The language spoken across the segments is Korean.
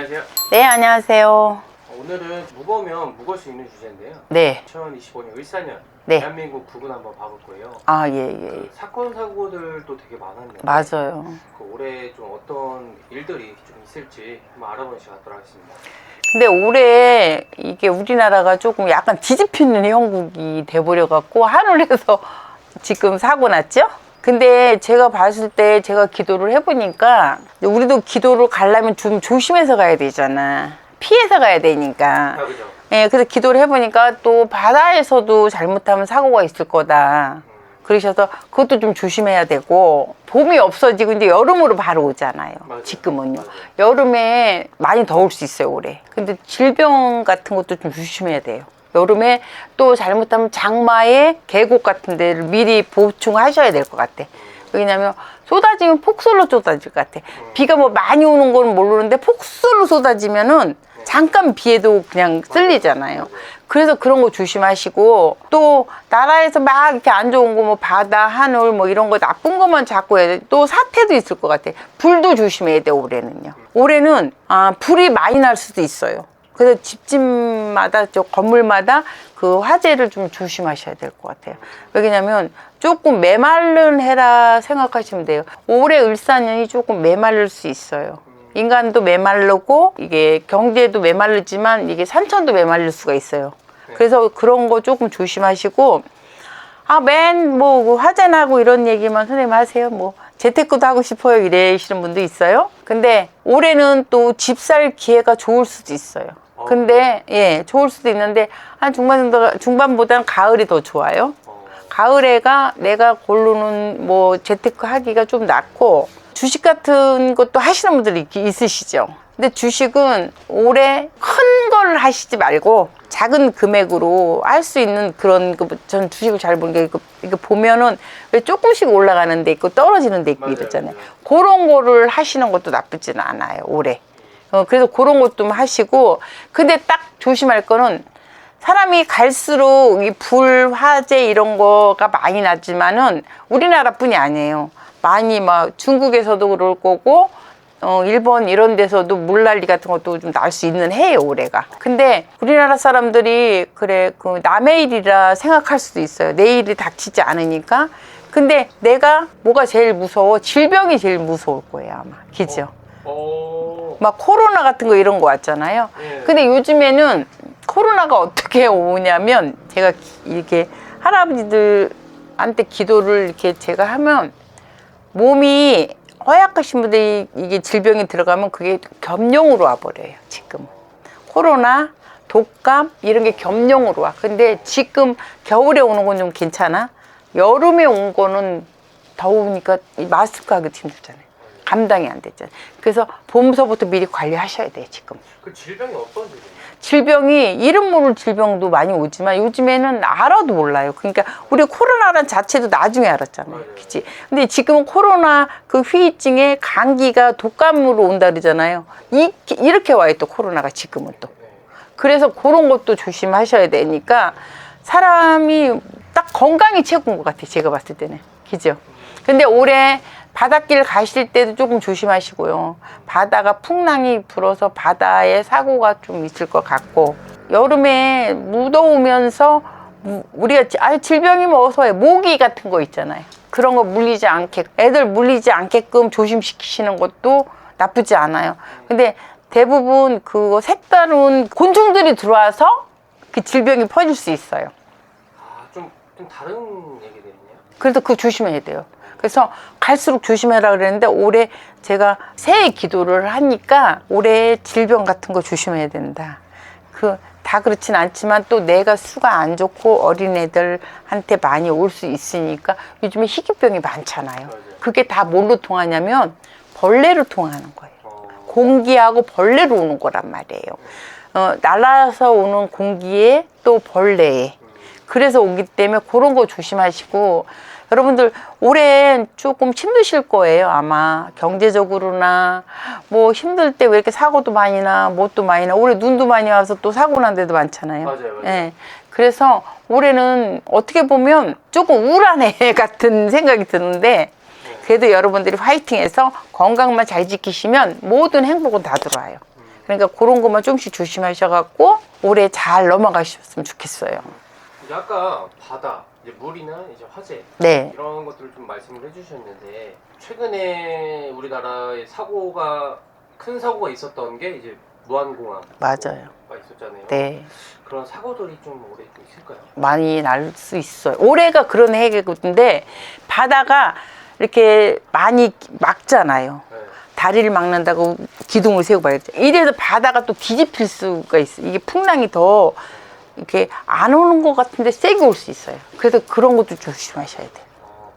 안녕하세요. 네, 안녕하세요. 오늘은 무거우면 무거울 수 있는 주제인데요. 네. 2025년 을사년 네. 대한민국 부근 한번 봐볼 거예요. 아, 예, 예. 그 사건 사고들도 되게 많았는데 맞아요. 그 올해 좀 어떤 일들이 좀 있을지 한번 알아보는 시간 갖도록 하겠습니다. 근데 올해 이게 우리나라가 조금 약간 뒤집히는 형국이 돼버려갖고 하늘에서 지금 사고 났죠? 근데 제가 봤을 때 제가 기도를 해보니까 우리도 기도를 가려면 좀 조심해서 가야 되잖아. 피해서 가야 되니까. 아, 그죠? 예, 그래서 기도를 해보니까 또 바다에서도 잘못하면 사고가 있을 거다. 그러셔서 그것도 좀 조심해야 되고, 봄이 없어지고 이제 여름으로 바로 오잖아요. 맞아요. 지금은요. 맞아요. 여름에 많이 더울 수 있어요, 올해. 근데 질병 같은 것도 좀 조심해야 돼요. 여름에 또 잘못하면 장마에 계곡 같은 데를 미리 보충하셔야 될 것 같아. 왜냐면 쏟아지면 폭설로 쏟아질 것 같아. 비가 뭐 많이 오는 건 모르는데 폭설로 쏟아지면은 잠깐 비에도 그냥 쓸리잖아요. 그래서 그런 거 조심하시고, 또 나라에서 막 이렇게 안 좋은 거 뭐 바다, 하늘 뭐 이런 거 나쁜 것만 자꾸 해야 돼. 또 사태도 있을 것 같아. 불도 조심해야 돼, 올해는요. 올해는 불이 많이 날 수도 있어요. 그래서 집집마다 저 건물마다 그 화재를 좀 조심하셔야 될 것 같아요. 왜냐면 조금 메마른 해라 생각하시면 돼요. 올해 을사년이 조금 메마를 수 있어요. 인간도 메마르고 이게 경제도 메마르지만 이게 산천도 메마를 수가 있어요. 그래서 그런 거 조금 조심하시고, 맨 뭐 화재 나고 이런 얘기만 선생님 하세요. 뭐 재테크도 하고 싶어요 이러시는 분도 있어요. 근데 올해는 또 집 살 기회가 좋을 수도 있어요. 근데 예, 좋을 수도 있는데 한 중반보다는 가을이 더 좋아요. 가을에가 내가 고르는 뭐 재테크 하기가 좀 낫고, 주식 같은 것도 하시는 분들이 있으시죠. 근데 주식은 올해 큰 걸 하시지 말고 작은 금액으로 할 수 있는 그런, 전 주식을 잘 보는 게 이거 보면은 왜 조금씩 올라가는 데 있고 떨어지는 데 있고 이러잖아요. 그런 거를 하시는 것도 나쁘지는 않아요, 올해. 그래서 그런 것도 좀 하시고, 근데 딱 조심할 거는 사람이 갈수록 이 불, 화재 이런 거가 많이 나지만은 우리나라뿐이 아니에요. 많이 막 중국에서도 그럴 거고, 일본 이런 데서도 물난리 같은 것도 좀 날 수 있는 해예요, 올해가. 근데 우리나라 사람들이 그래, 그 남의 일이라 생각할 수도 있어요. 내 일이 닥치지 않으니까. 근데 내가 뭐가 제일 무서워? 질병이 제일 무서울 거예요, 아마. 그죠? 막 코로나 같은 거 이런 거 왔잖아요. 근데 요즘에는 코로나가 어떻게 오냐면, 제가 이렇게 할아버지들한테 기도를 이렇게 제가 하면 몸이 허약하신 분들이 이게 질병이 들어가면 그게 겸용으로 와버려요, 지금. 코로나, 독감 이런 게 겸용으로 와. 근데 지금 겨울에 오는 건 좀 괜찮아. 여름에 온 거는 더우니까 마스크 하기 힘들잖아요. 감당이 안 됐잖아요. 그래서 봄서부터 미리 관리하셔야 돼요, 지금. 그 질병이 어떤 질병이에요? 질병이 이름 모를 질병도 많이 오지만 요즘에는 알아도 몰라요. 그러니까 우리 코로나란 자체도 나중에 알았잖아요. 그치? 근데 지금은 코로나 그 후유증에 감기가 독감으로 온다 그러잖아요. 이렇게 와요, 또 코로나가 지금은 또. 그래서 그런 것도 조심하셔야 되니까 사람이 딱 건강이 최고인 것 같아요, 제가 봤을 때는. 그죠? 근데 올해 바닷길 가실 때도 조금 조심하시고요. 바다가 풍랑이 불어서 바다에 사고가 좀 있을 것 같고, 여름에 무더우면서 우리가 질병이 뭐 어서 해. 모기 같은 거 있잖아요. 그런 거 물리지 않게, 애들 물리지 않게끔 조심시키시는 것도 나쁘지 않아요. 근데 대부분 그거 색다른 곤충들이 들어와서 그 질병이 퍼질 수 있어요. 좀 다른 얘기들이네요. 그래서 그거 조심해야 돼요. 그래서 갈수록 조심해라 그랬는데, 올해 제가 새해 기도를 하니까 올해 질병 같은 거 조심해야 된다. 다 그렇진 않지만 또 내가 수가 안 좋고 어린애들한테 많이 올 수 있으니까 요즘에 희귀병이 많잖아요. 그게 다 뭘로 통하냐면 벌레로 통하는 거예요. 공기하고 벌레로 오는 거란 말이에요. 날아서 오는 공기에 또 벌레에. 그래서 오기 때문에 그런 거 조심하시고, 여러분들 올해 조금 힘드실 거예요, 아마. 경제적으로나 뭐 힘들 때 왜 이렇게 사고도 많이 나, 뭣도 많이 나. 올해 눈도 많이 와서 또 사고 난 데도 많잖아요. 맞아요. 예. 그래서 올해는 어떻게 보면 조금 우울한 해 같은 생각이 드는데, 그래도 여러분들이 화이팅해서 건강만 잘 지키시면 모든 행복은 다 들어와요. 그러니까 그런 것만 조금씩 조심하셔갖고 올해 잘 넘어가셨으면 좋겠어요. 이제 아까 바다, 이제 물이나 이제 화재 네. 이런 것들을 좀 말씀을 해주셨는데 최근에 우리나라에 사고가 큰 사고가 있었던 게 이제 무한공항 맞아요. 가 있었잖아요. 네. 그런 사고들이 좀 올해 좀 있을까요? 많이 날 수 있어요. 올해가 그런 해인데 바다가 이렇게 많이 막잖아요. 네. 다리를 막는다고 기둥을 세우고 말이죠. 이래서 바다가 또 뒤집힐 수가 있어요. 이게 풍랑이 더 이렇게 안 오는 것 같은데 세게 올 수 있어요. 그래서 그런 것도 조심하셔야 돼요.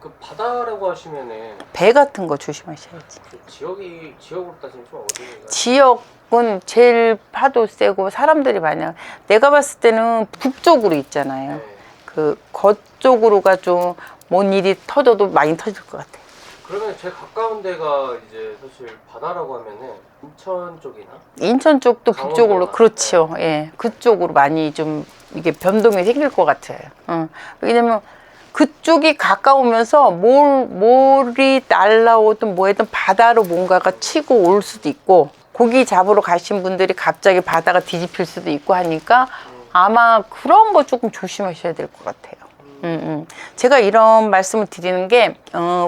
그 바다라고 하시면은 배 같은 거 조심하셔야지. 그 지역으로 따지면 좀 어디가? 지역은 제일 파도 세고 사람들이 많이 내가 봤을 때는 북쪽으로 있잖아요. 네. 그 거쪽으로가 좀 뭔 일이 터져도 많이 터질 것 같아요. 그러면 제일 가까운 데가 이제 사실 바다라고 하면은 인천 쪽이나? 인천 쪽도 강원도나, 북쪽으로 그렇죠. 예, 그쪽으로 많이 좀 이게 변동이 생길 것 같아요. 왜냐면 그쪽이 가까우면서 몰이 날라오든 뭐든 바다로 뭔가가 치고 올 수도 있고 고기 잡으러 가신 분들이 갑자기 바다가 뒤집힐 수도 있고 하니까 아마 그런 거 조금 조심하셔야 될 것 같아요. 제가 이런 말씀을 드리는 게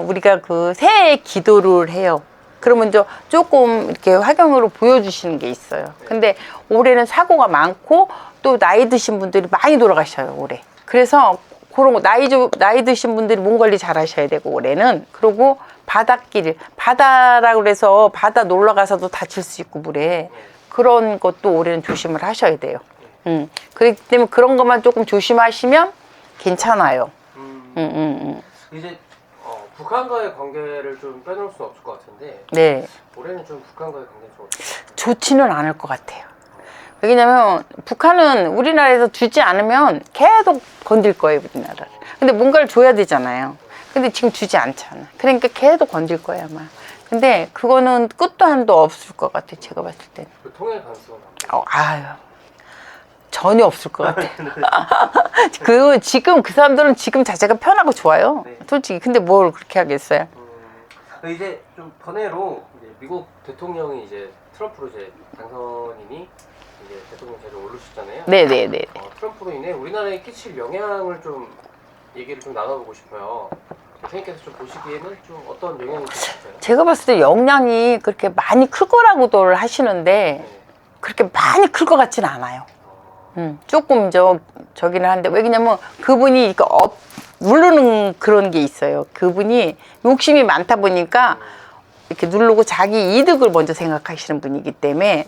우리가 그 새해 기도를 해요. 그러면 이제 조금 이렇게 화경으로 보여주시는 게 있어요. 근데 올해는 사고가 많고 또 나이 드신 분들이 많이 돌아가셔요, 올해. 그래서 그런 거 나이 드신 분들이 몸 관리 잘 하셔야 되고 올해는. 그리고 바다라고 그래서 바다 놀러 가서도 다칠 수 있고 물에 그런 것도 올해는 조심을 하셔야 돼요. 그렇기 때문에 그런 것만 조금 조심하시면 괜찮아요. 이제 북한과의 관계를 좀 빼놓을 수는 없을 것 같은데 네. 올해는 좀 북한과의 관계가 좀 어떨까요? 좋지는 않을 것 같아요. 왜냐면 북한은 우리나라에서 주지 않으면 계속 건들 거예요, 우리나라를. 근데 뭔가를 줘야 되잖아요. 근데 지금 주지 않잖아. 그러니까 계속 건들 거야, 아마. 근데 그거는 끝도 한도 없을 것 같아, 제가 봤을 때는. 그 통일 가능성은 아유. 전혀 없을 것 같아. 그 지금 그 사람들은 지금 자체가 편하고 좋아요. 네. 솔직히. 근데 뭘 그렇게 하겠어요? 이제 좀 번외로 이제 미국 대통령이 이제 트럼프로 이제 당선인이 이제 대통령 자리에 오르셨잖아요. 네네네. 트럼프로 인해 우리나라에 끼칠 영향을 좀 얘기를 좀 나눠보고 싶어요. 선생님께서 좀 보시기에는 좀 어떤 영향이 있을까요? 제가 봤을 때 영향이 그렇게 많이 클 거라고들 하시는데 네. 그렇게 많이 클 것 같진 않아요. 조금 저기는 한데 왜냐면 그분이 이렇게 누르는 그런 게 있어요. 그분이 욕심이 많다 보니까 이렇게 누르고 자기 이득을 먼저 생각하시는 분이기 때문에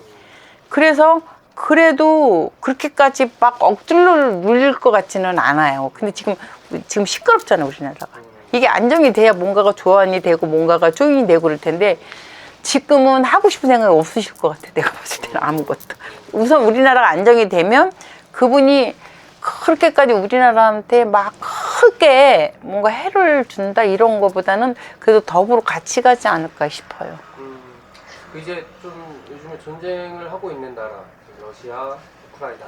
그래서 그래도 그렇게까지 막 억지로 눌릴 것 같지는 않아요. 근데 지금 시끄럽잖아요, 우리나라가. 이게 안정이 돼야 뭔가가 조안이 되고 뭔가가 조인이 되고 그럴 텐데 지금은 하고 싶은 생각이 없으실 것 같아. 내가 봤을 때는 아무것도. 우선 우리나라가 안정이 되면 그분이 그렇게까지 우리나라한테 막 크게 뭔가 해를 준다 이런 거보다는 그래도 더불어 같이 가지 않을까 싶어요. 이제 좀 요즘에 전쟁을 하고 있는 나라, 러시아, 우크라이나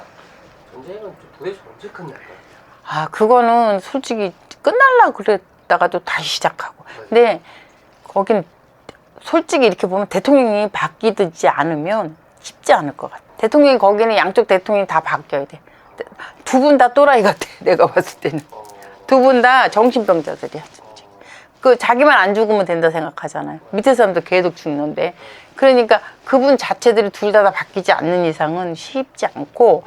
전쟁은 좀 도대체 언제 끝날까요? 아, 그거는 솔직히 끝날라 그랬다가도 다시 시작하고. 근데 거긴 솔직히 이렇게 보면 대통령이 바뀌지 않으면 쉽지 않을 것 같아. 대통령이 거기는 양쪽 대통령이 다 바뀌어야 돼. 두 분 다 또라이 같아. 내가 봤을 때는. 두 분 다 정신병자들이야. 그 자기만 안 죽으면 된다 생각하잖아요. 밑에 사람도 계속 죽는데. 그러니까 그분 자체들이 둘 다 바뀌지 않는 이상은 쉽지 않고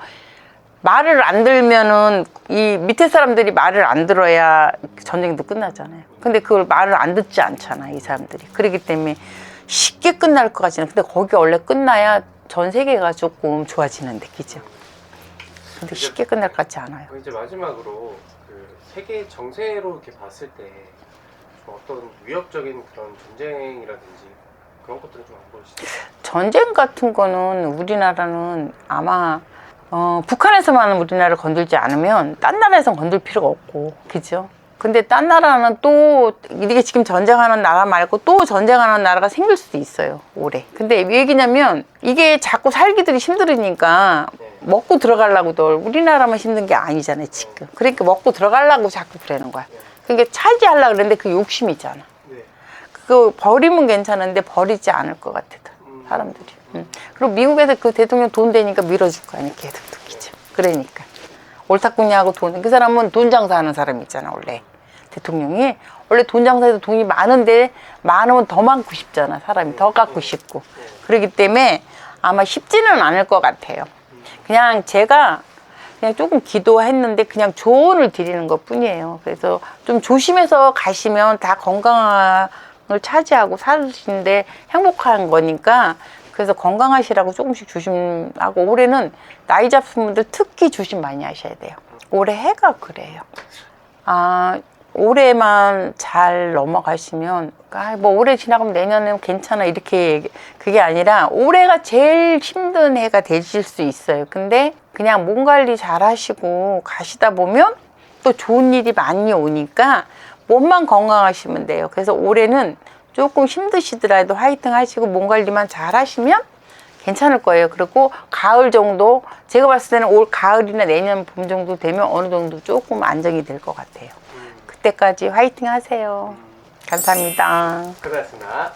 말을 안 들면은 이 밑에 사람들이 말을 안 들어야 전쟁도 끝나잖아요. 근데 그걸 말을 안 듣지 않잖아, 이 사람들이. 그렇기 때문에 쉽게 끝날 것 같지는. 근데 거기 원래 끝나야 전 세계가 조금 좋아지는데, 그죠? 근데 쉽게 끝날 것 같지 않아요. 이제 마지막으로 그 세계 정세로 이렇게 봤을 때 좀 어떤 위협적인 그런 전쟁이라든지 그런 것들은 좀 안 보이시죠? 전쟁 같은 거는 우리나라는 아마 북한에서만 우리나라를 건들지 않으면 딴 나라에선 건들 필요가 없고, 그죠? 근데 딴 나라는 또 이게 지금 전쟁하는 나라 말고 또 전쟁하는 나라가 생길 수도 있어요, 올해. 근데 왜 얘기냐면 이게 자꾸 살기들이 힘들으니까 먹고 들어가려고들 우리나라만 힘든 게 아니잖아요, 지금. 그러니까 먹고 들어가려고 자꾸 그러는 거야. 그러니까 차지하려고 그러는데 그 욕심이잖아. 그거 버리면 괜찮은데 버리지 않을 것 같아, 사람들이. 그리고 미국에서 그 대통령 돈 되니까 밀어줄 거 아니야, 계속 듣기죠. 그러니까. 옳다꾸냐하고 돈, 그 사람은 돈 장사하는 사람이 있잖아, 원래. 대통령이. 원래 돈 장사해도 돈이 많은데, 많으면 더 많고 싶잖아, 사람이. 더 갖고 싶고. 그렇기 때문에 아마 쉽지는 않을 것 같아요. 그냥 제가 그냥 조금 기도했는데 그냥 조언을 드리는 것 뿐이에요. 그래서 좀 조심해서 가시면 다 건강을 차지하고 사시는데 행복한 거니까 그래서 건강하시라고 조금씩 조심하고 올해는 나이 잡힌 분들 특히 조심 많이 하셔야 돼요. 올해 해가 그래요. 올해만 잘 넘어가시면 뭐 올해 지나가면 내년에는 괜찮아 이렇게 그게 아니라 올해가 제일 힘든 해가 되실 수 있어요. 근데 그냥 몸 관리 잘 하시고 가시다 보면 또 좋은 일이 많이 오니까 몸만 건강하시면 돼요. 그래서 올해는 조금 힘드시더라도 화이팅 하시고 몸 관리만 잘 하시면 괜찮을 거예요. 그리고 가을 정도 제가 봤을 때는 올 가을이나 내년 봄 정도 되면 어느 정도 조금 안정이 될 것 같아요. 그때까지 화이팅 하세요. 감사합니다. 고생하셨습니다.